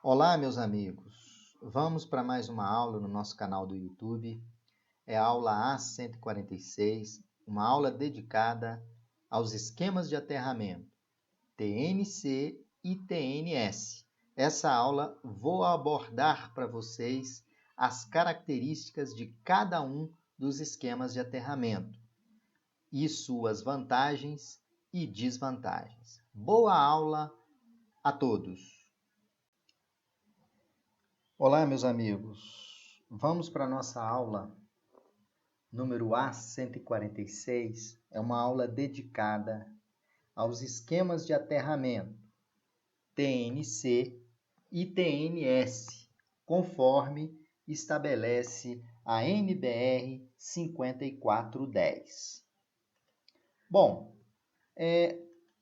Olá, meus amigos. Vamos para mais uma aula no nosso canal do YouTube. É a aula A146, uma aula dedicada aos esquemas de aterramento TNC e TNS. Essa aula vou abordar para vocês as características de cada um dos esquemas de aterramento e suas vantagens e desvantagens. Boa aula a todos! Olá, meus amigos. Vamos para a nossa aula número A146. É uma aula dedicada aos esquemas de aterramento TNC e TNS, conforme estabelece a NBR 5410. Bom,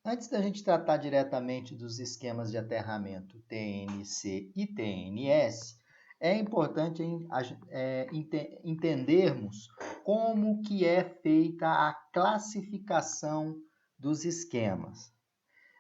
antes da gente tratar diretamente dos esquemas de aterramento TNC e TNS, é importante entendermos como que é feita a classificação dos esquemas.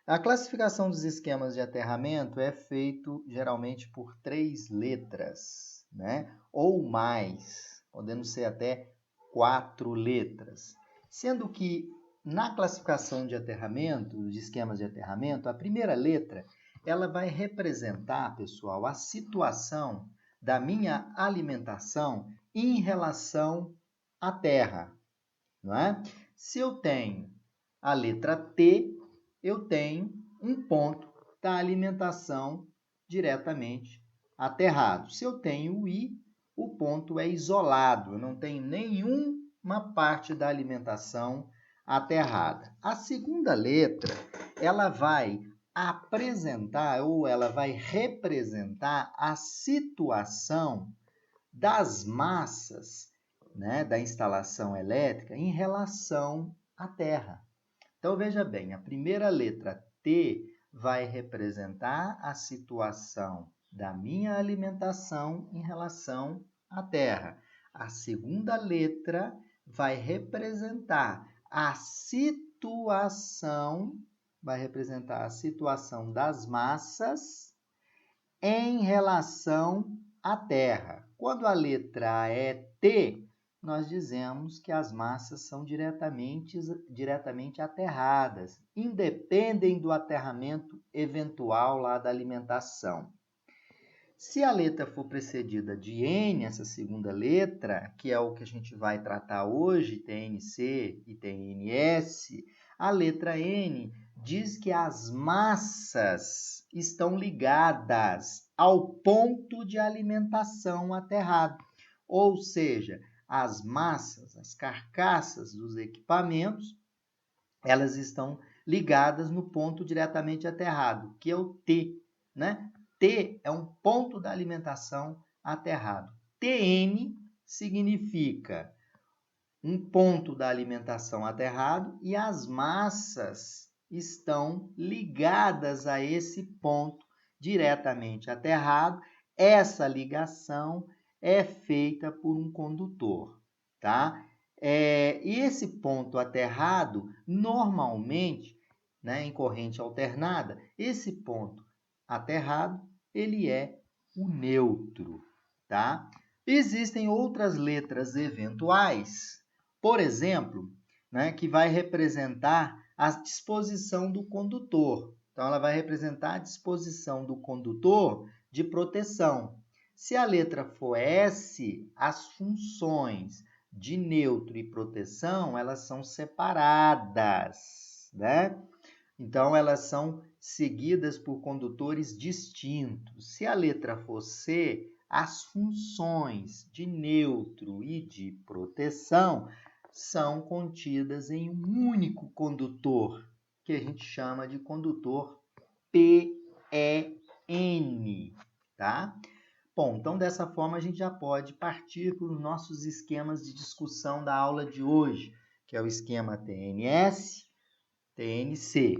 A classificação dos esquemas de aterramento é feito geralmente por 3 letras, né? Ou mais, podendo ser até 4 letras. Sendo que na classificação de aterramento, de esquemas de aterramento, a primeira letra ela vai representar, pessoal, a situação da minha alimentação em relação à terra, não é? Se eu tenho a letra T, eu tenho um ponto da alimentação diretamente aterrado. Se eu tenho o I, o ponto é isolado, eu não tenho nenhuma parte da alimentação aterrada. A segunda letra, ela vai apresentar ou ela vai representar a situação das massas, né, da instalação elétrica em relação à terra. Então, veja bem, a primeira letra T vai representar a situação da minha alimentação em relação à terra. A segunda letra vai representar a situação, das massas em relação à terra. Quando a letra é T, nós dizemos que as massas são diretamente aterradas, independem do aterramento eventual lá da alimentação. Se a letra for precedida de N, essa segunda letra, que é o que a gente vai tratar hoje, TNC e TNS, a letra N diz que as massas estão ligadas ao ponto de alimentação aterrado, ou seja, as massas, as carcaças dos equipamentos, elas estão ligadas no ponto diretamente aterrado, que é o T, né? T é um ponto da alimentação aterrado. TN significa um ponto da alimentação aterrado e as massas estão ligadas a esse ponto diretamente aterrado. Essa ligação é feita por um condutor, tá? E esse ponto aterrado, normalmente, né, em corrente alternada, esse ponto aterrado, ele é o neutro, tá? Existem outras letras eventuais, por exemplo, né, que vai representar a disposição do condutor. Então, ela vai representar a disposição do condutor de proteção. Se a letra for S, as funções de neutro e proteção, elas são separadas, né? Então, elas são seguidas por condutores distintos. Se a letra for C, as funções de neutro e de proteção são contidas em um único condutor, que a gente chama de condutor PEN, tá? Bom, então dessa forma a gente já pode partir para os nossos esquemas de discussão da aula de hoje, que é o esquema TNS, TNC.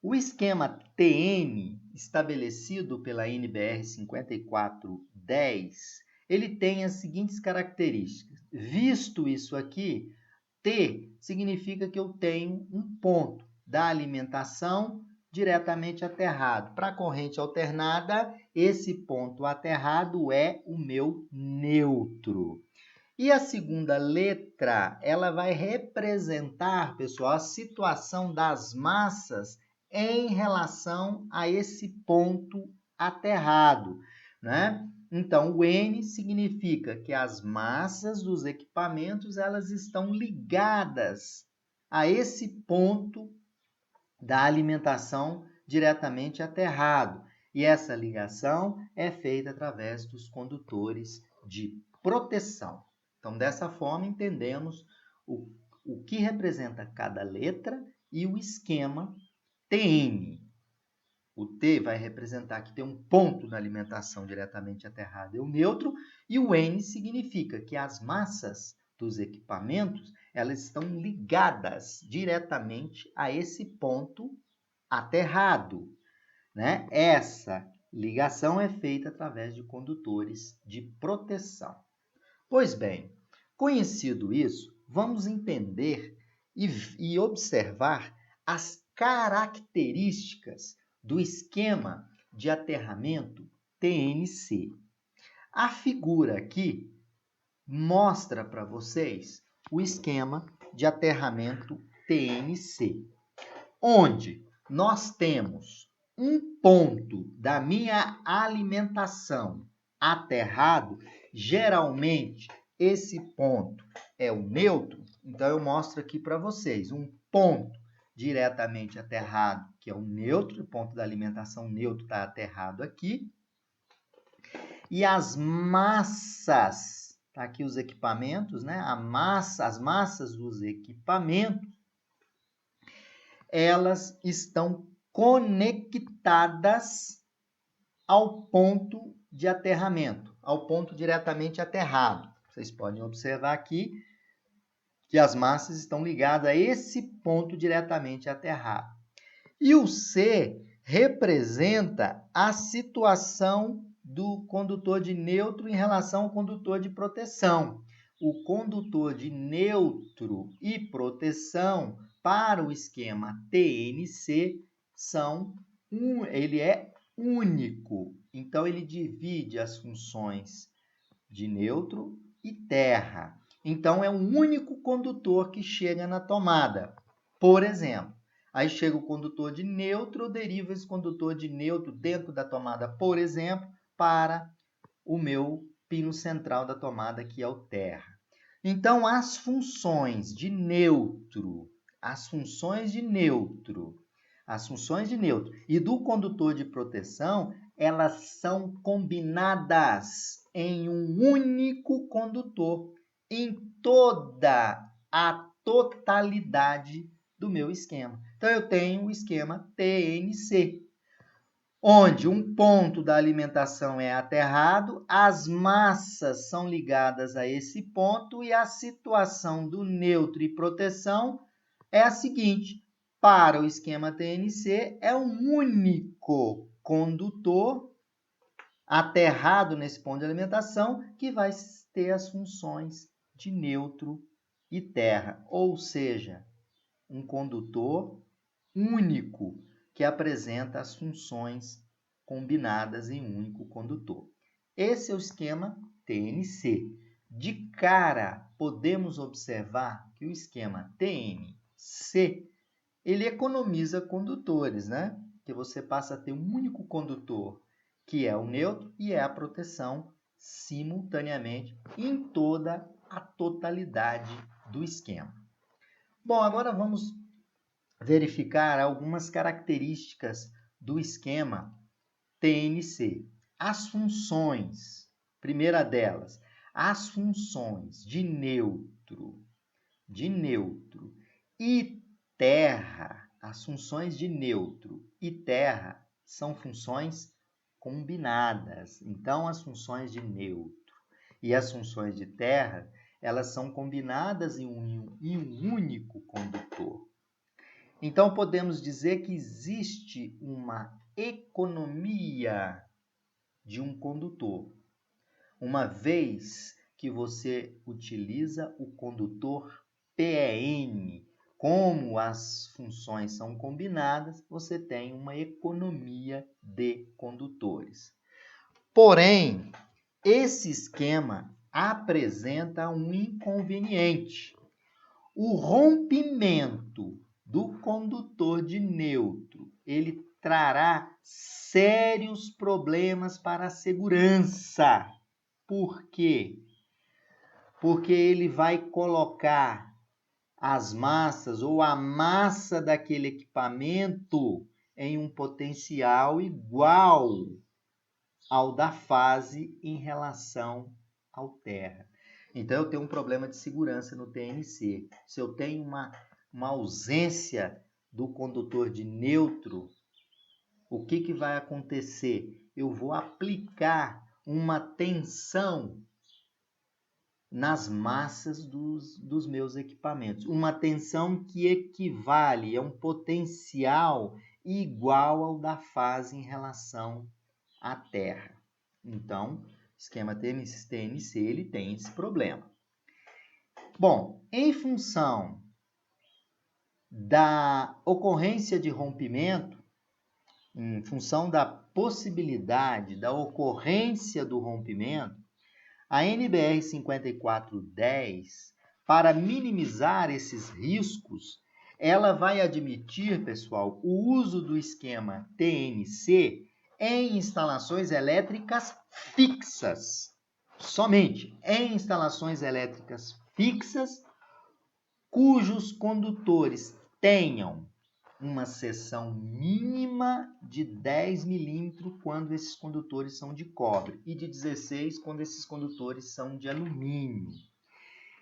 O esquema TN, estabelecido pela NBR 5410, ele tem as seguintes características. Visto isso aqui, T significa que eu tenho um ponto da alimentação diretamente aterrado. Para a corrente alternada, esse ponto aterrado é o meu neutro. E a segunda letra, ela vai representar, pessoal, a situação das massas em relação a esse ponto aterrado, né? Então, o N significa que as massas dos equipamentos, elas estão ligadas a esse ponto da alimentação diretamente aterrado. E essa ligação é feita através dos condutores de proteção. Então, dessa forma, entendemos o que representa cada letra e o esquema TN. O T vai representar que tem um ponto na alimentação diretamente aterrada, é o neutro, e o N significa que as massas dos equipamentos, elas estão ligadas diretamente a esse ponto aterrado, né? Essa ligação é feita através de condutores de proteção. Pois bem, conhecido isso, vamos entender e observar as características do esquema de aterramento TNC. A figura aqui mostra para vocês o esquema de aterramento TNC, onde nós temos um ponto da minha alimentação aterrado. Geralmente, esse ponto é o neutro, então eu mostro aqui para vocês um ponto diretamente aterrado, que é o neutro, o ponto da alimentação neutro está aterrado aqui. E as massas, tá aqui os equipamentos, né? As massas dos equipamentos, elas estão conectadas ao ponto de aterramento, ao ponto diretamente aterrado. Vocês podem observar aqui que as massas estão ligadas a esse ponto diretamente aterrado. E o C representa a situação do condutor de neutro em relação ao condutor de proteção. O condutor de neutro e proteção para o esquema TNC ele é único. Então, ele divide as funções de neutro e terra. Então, é um único condutor que chega na tomada. Por exemplo, aí chega o condutor de neutro, eu derivo esse condutor de neutro dentro da tomada, por exemplo, para o meu pino central da tomada, que é o terra. Então, as funções de neutro e do condutor de proteção, elas são combinadas em um único condutor, em toda a totalidade do meu esquema. Então, eu tenho o esquema TNC, onde um ponto da alimentação é aterrado, as massas são ligadas a esse ponto e a situação do neutro e proteção é a seguinte: para o esquema TNC, é um único condutor aterrado nesse ponto de alimentação que vai ter as funções de neutro e terra, ou seja, um condutor único que apresenta as funções combinadas em um único condutor. Esse é o esquema TNC. De cara, podemos observar que o esquema TNC, ele economiza condutores, né? Que você passa a ter um único condutor, que é o neutro, e é a proteção simultaneamente em toda a totalidade do esquema. Bom, agora vamos verificar algumas características do esquema TNC. As funções, primeira delas, as funções de neutro e terra. As funções de neutro e terra são funções combinadas. Então, as funções de neutro e as funções de terra, elas são combinadas em um único condutor. Então, podemos dizer que existe uma economia de um condutor, uma vez que você utiliza o condutor PEN como as funções são combinadas, você tem uma economia de condutores. Porém, esse esquema apresenta um inconveniente. O rompimento do condutor de nêutron, ele trará sérios problemas para a segurança. Por quê? Porque ele vai colocar as massas ou a massa daquele equipamento em um potencial igual ao da fase em relação ao terra. Então, eu tenho um problema de segurança no TNC. Se eu tenho uma ausência do condutor de nêutron, o que vai acontecer? Eu vou aplicar uma tensão nas massas dos meus equipamentos. Uma tensão que equivale a um potencial igual ao da fase em relação à Terra. Então, o esquema TNC ele tem esse problema. Bom, em função da ocorrência de rompimento, em função da possibilidade da ocorrência do rompimento, a NBR 5410, para minimizar esses riscos, ela vai admitir, pessoal, o uso do esquema TNC em instalações elétricas fixas. Somente em instalações elétricas fixas, cujos condutores tenham uma seção mínima de 10 milímetros quando esses condutores são de cobre e de 16 quando esses condutores são de alumínio.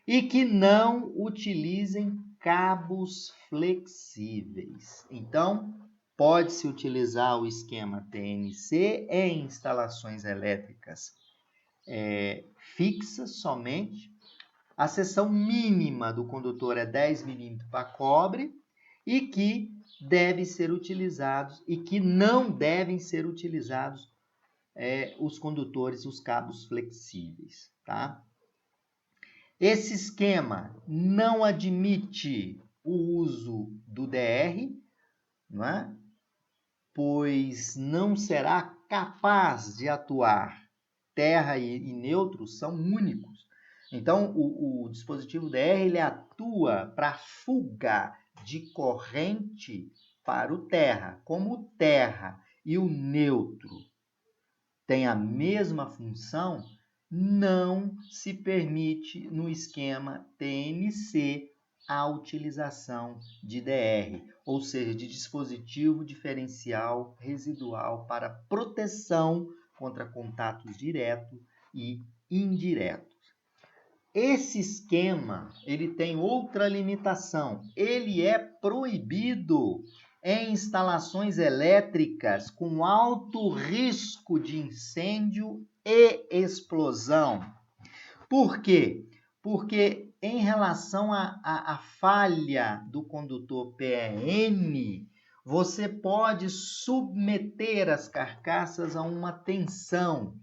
E que não utilizem cabos flexíveis. Então, pode-se utilizar o esquema TNC em instalações elétricas fixas somente. A seção mínima do condutor é 10 milímetros para cobre e que devem ser utilizados e que não devem ser utilizados os condutores, os cabos flexíveis, tá? Esse esquema não admite o uso do DR, não é? Pois não será capaz de atuar. Terra e nêutron são únicos. Então, o dispositivo DR ele atua para fuga de corrente para o terra. Como o terra e o nêutron têm a mesma função, não se permite no esquema TNC a utilização de DR, ou seja, de dispositivo diferencial residual para proteção contra contatos diretos e indiretos. Esse esquema, ele tem outra limitação. Ele é proibido em instalações elétricas com alto risco de incêndio e explosão. Por quê? Porque em relação à falha do condutor PN, você pode submeter as carcaças a uma tensão,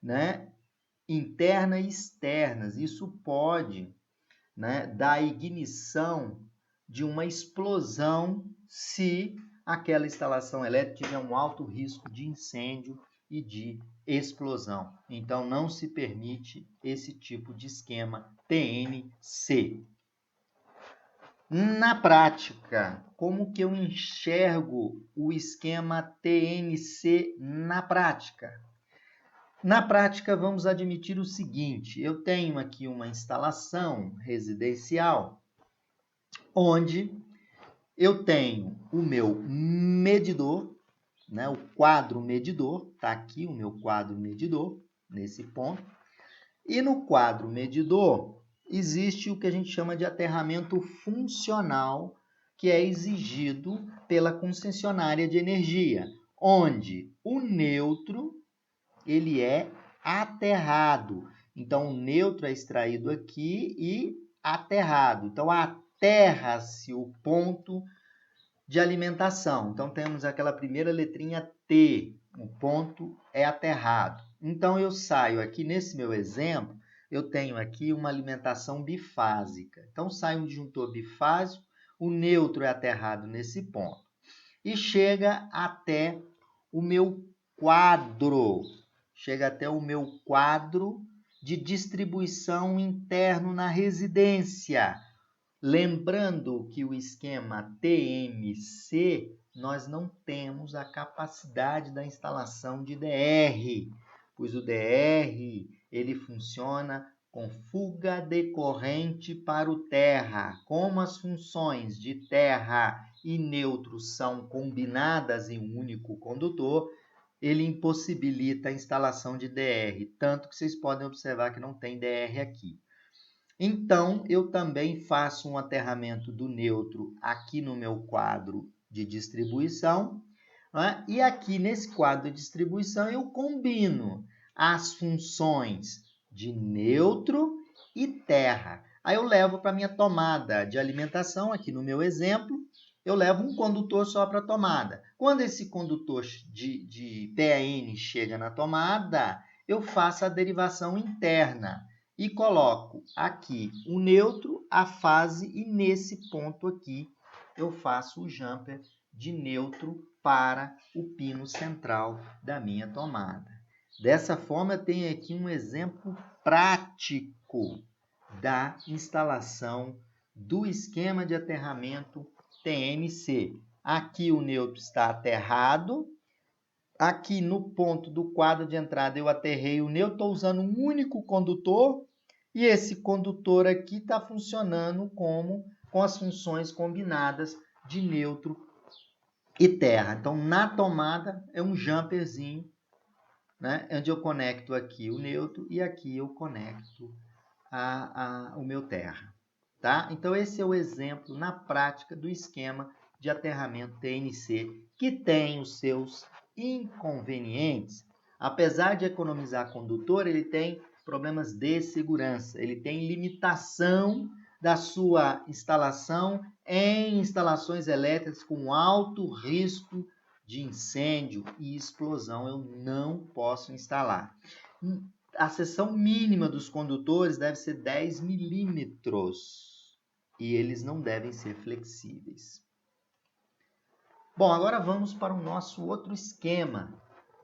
né? Interna e externas. Isso pode, né, dar ignição de uma explosão se aquela instalação elétrica tiver um alto risco de incêndio e de explosão. Então, não se permite esse tipo de esquema TNC. Na prática, como que eu enxergo o esquema TNC na prática? Na prática, vamos admitir o seguinte: eu tenho aqui uma instalação residencial onde eu tenho o meu medidor, né, o quadro medidor, está aqui o meu quadro medidor, nesse ponto, e no quadro medidor existe o que a gente chama de aterramento funcional, que é exigido pela concessionária de energia, onde o nêutron ele é aterrado. Então, o nêutron é extraído aqui e aterrado. Então, aterra-se o ponto de alimentação. Então, temos aquela primeira letrinha T, o ponto é aterrado. Então, eu saio aqui, nesse meu exemplo, eu tenho aqui uma alimentação bifásica. Então, sai um disjuntor bifásico, o neutro é aterrado nesse ponto. E chega até o meu quadro. Chega até o meu quadro de distribuição interno na residência. Lembrando que o esquema TMC, nós não temos a capacidade da instalação de DR, pois o DR ele funciona com fuga decorrente para o terra. Como as funções de terra e neutro são combinadas em um único condutor, ele impossibilita a instalação de DR, tanto que vocês podem observar que não tem DR aqui. Então, eu também faço um aterramento do neutro aqui no meu quadro de distribuição, né? E aqui nesse quadro de distribuição eu combino as funções de neutro e terra. Aí eu levo para a minha tomada de alimentação, aqui no meu exemplo, eu levo um condutor só para a tomada. Quando esse condutor de PAN chega na tomada, eu faço a derivação interna e coloco aqui o neutro, a fase, e nesse ponto aqui eu faço o jumper de neutro para o pino central da minha tomada. Dessa forma, eu tenho aqui um exemplo prático da instalação do esquema de aterramento TMC. Aqui o neutro está aterrado. Aqui no ponto do quadro de entrada eu aterrei o neutro, estou usando um único condutor e esse condutor aqui está funcionando com as funções combinadas de neutro e terra. Então, na tomada é um jumperzinho, né, onde eu conecto aqui o neutro e aqui eu conecto o meu terra. Tá? Então, esse é o exemplo na prática do esquema de aterramento TNC, que tem os seus inconvenientes. Apesar de economizar condutor, ele tem problemas de segurança, ele tem limitação da sua instalação em instalações elétricas com alto risco de incêndio e explosão. Eu não posso instalar. A seção mínima dos condutores deve ser 10 milímetros e eles não devem ser flexíveis. Bom, agora vamos para o nosso outro esquema,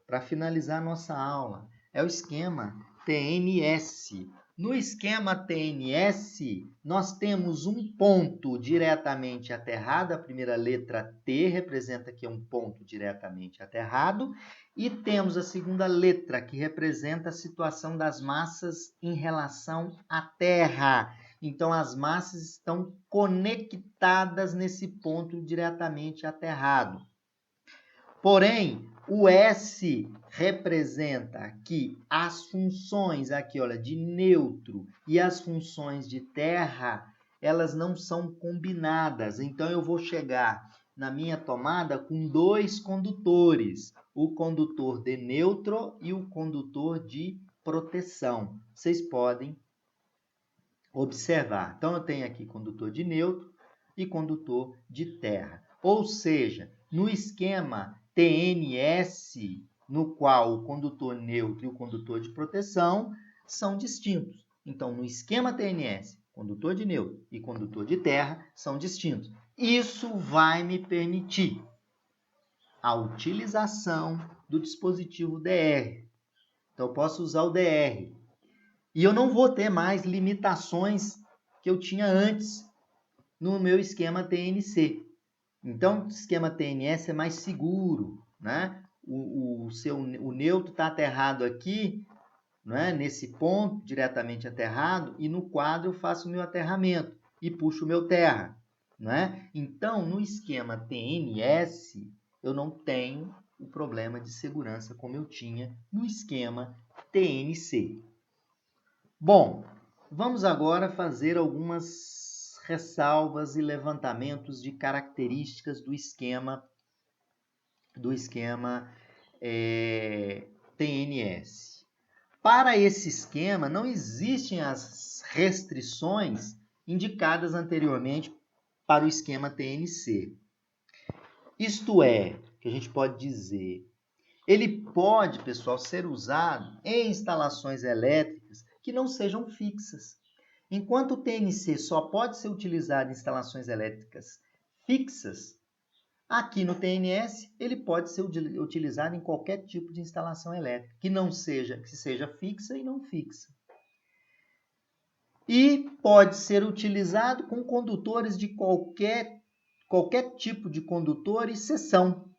para finalizar a nossa aula. É o esquema TNS. No esquema TNS, nós temos um ponto diretamente aterrado, a primeira letra T representa que é um ponto diretamente aterrado, e temos a segunda letra, que representa a situação das massas em relação à Terra. Então, as massas estão conectadas nesse ponto diretamente aterrado. Porém, o S representa que as funções aqui, olha, de neutro e as funções de terra, elas não são combinadas. Então, eu vou chegar na minha tomada com dois condutores, o condutor de neutro e o condutor de proteção. Vocês podem observar. Então, eu tenho aqui condutor de neutro e condutor de terra. Ou seja, no esquema TNS, no qual o condutor neutro e o condutor de proteção são distintos. Então, no esquema TNS, condutor de neutro e condutor de terra são distintos. Isso vai me permitir a utilização do dispositivo DR. Então, eu posso usar o DR. E eu não vou ter mais limitações que eu tinha antes no meu esquema TNC. Então, o esquema TNS é mais seguro, né? O neutro está aterrado aqui, né? Nesse ponto, diretamente aterrado, e no quadro eu faço o meu aterramento e puxo o meu terra, né? Então, no esquema TNS, eu não tenho o problema de segurança como eu tinha no esquema TNC. Bom, vamos agora fazer algumas ressalvas e levantamentos de características do esquema TNS. Para esse esquema, não existem as restrições indicadas anteriormente para o esquema TNC. Isto é, que a gente pode dizer, ele pode, pessoal, ser usado em instalações elétricas que não sejam fixas. Enquanto o TNC só pode ser utilizado em instalações elétricas fixas. Aqui no TNS, ele pode ser utilizado em qualquer tipo de instalação elétrica, que seja fixa e não fixa. E pode ser utilizado com condutores de qualquer tipo de condutor e seção.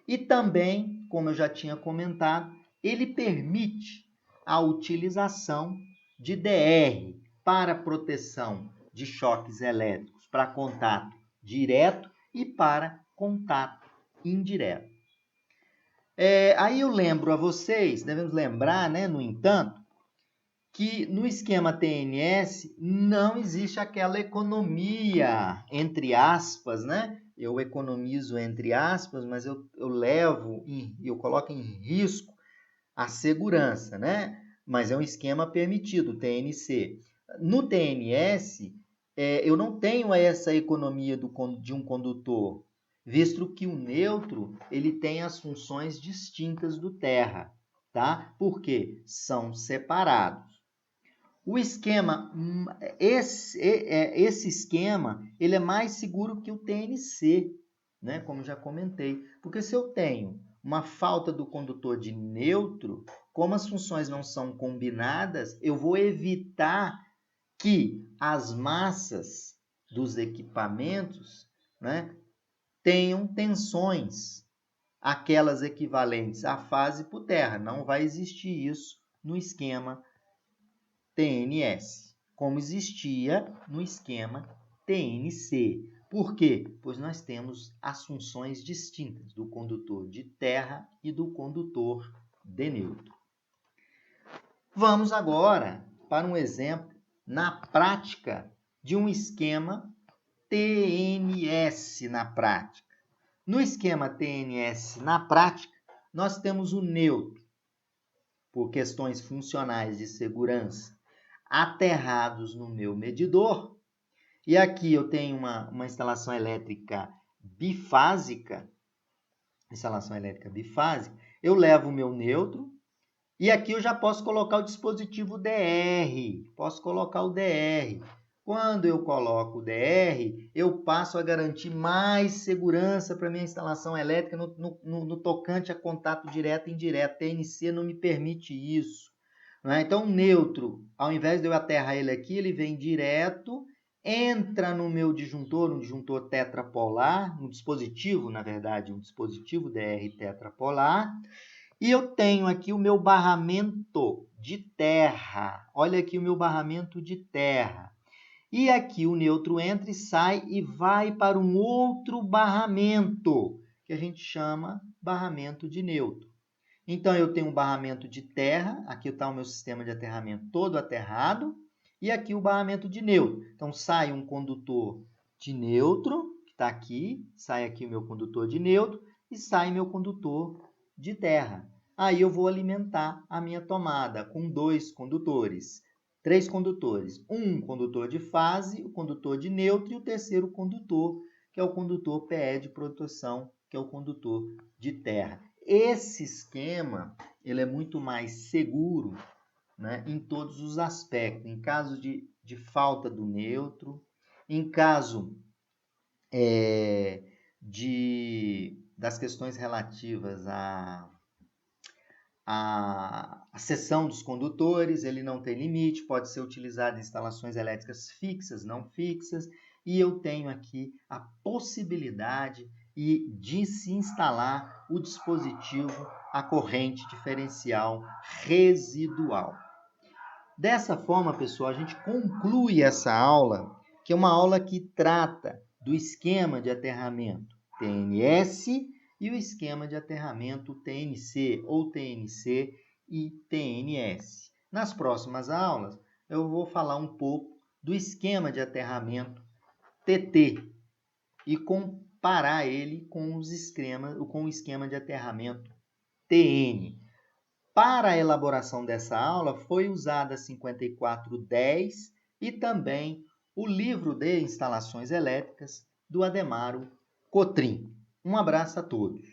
E também, como eu já tinha comentado, ele permite a utilização de DR para proteção de choques elétricos para contato direto e para contato indireto. Aí eu lembro a vocês, devemos lembrar, né, no entanto, que no esquema TNS não existe aquela economia, entre aspas, né? Eu economizo entre aspas, mas eu coloco em risco a segurança, né? Mas é um esquema permitido, TNC. No TNS, eu não tenho essa economia de um condutor, visto que o neutro ele tem as funções distintas do terra, tá? Porque são separados. O esquema, esse esquema, ele é mais seguro que o TNC, né? Como já comentei. Porque se eu tenho uma falta do condutor de neutro, como as funções não são combinadas, eu vou evitar que as massas dos equipamentos, né, tenham tensões, aquelas equivalentes à fase por terra. Não vai existir isso no esquema TNS, como existia no esquema TNC. Por quê? Pois nós temos as funções distintas do condutor de terra e do condutor de neutro. Vamos agora para um exemplo na prática de um esquema TNS na prática. No esquema TNS na prática, nós temos o neutro, por questões funcionais de segurança, aterrados no meu medidor. E aqui eu tenho uma instalação elétrica bifásica. Eu levo o meu neutro e aqui eu já posso colocar o dispositivo DR. Quando eu coloco o DR, eu passo a garantir mais segurança para minha instalação elétrica no tocante a contato direto e indireto. TNC não me permite isso. Então, o neutro, ao invés de eu aterrar ele aqui, ele vem direto, entra no meu disjuntor, um disjuntor tetrapolar, um dispositivo, na verdade, um dispositivo DR tetrapolar, e eu tenho aqui o meu barramento de terra. Olha aqui o meu barramento de terra. E aqui o neutro entra e sai e vai para um outro barramento, que a gente chama barramento de neutro. Então, eu tenho um barramento de terra, aqui está o meu sistema de aterramento todo aterrado, e aqui o barramento de neutro. Então, sai um condutor de neutro, que está aqui, sai aqui o meu condutor de neutro, e sai meu condutor de terra. Aí eu vou alimentar a minha tomada com 3 condutores. Um condutor de fase, o condutor de neutro, e o terceiro condutor, que é o condutor PE de proteção, que é o condutor de terra. Esse esquema ele é muito mais seguro, né, em todos os aspectos. Em caso de falta do neutro, em caso das questões relativas à seção dos condutores, ele não tem limite, pode ser utilizado em instalações elétricas fixas, não fixas, e eu tenho aqui a possibilidade de se instalar o dispositivo a corrente diferencial residual. Dessa forma, pessoal, a gente conclui essa aula, que é uma aula que trata do esquema de aterramento TNS e o esquema de aterramento TNC ou TNC e TNS. Nas próximas aulas, eu vou falar um pouco do esquema de aterramento TT e comparar ele com o esquema de aterramento TN. Para a elaboração dessa aula, foi usada a 5410 e também o livro de instalações elétricas do Ademaro Cotrim. Um abraço a todos.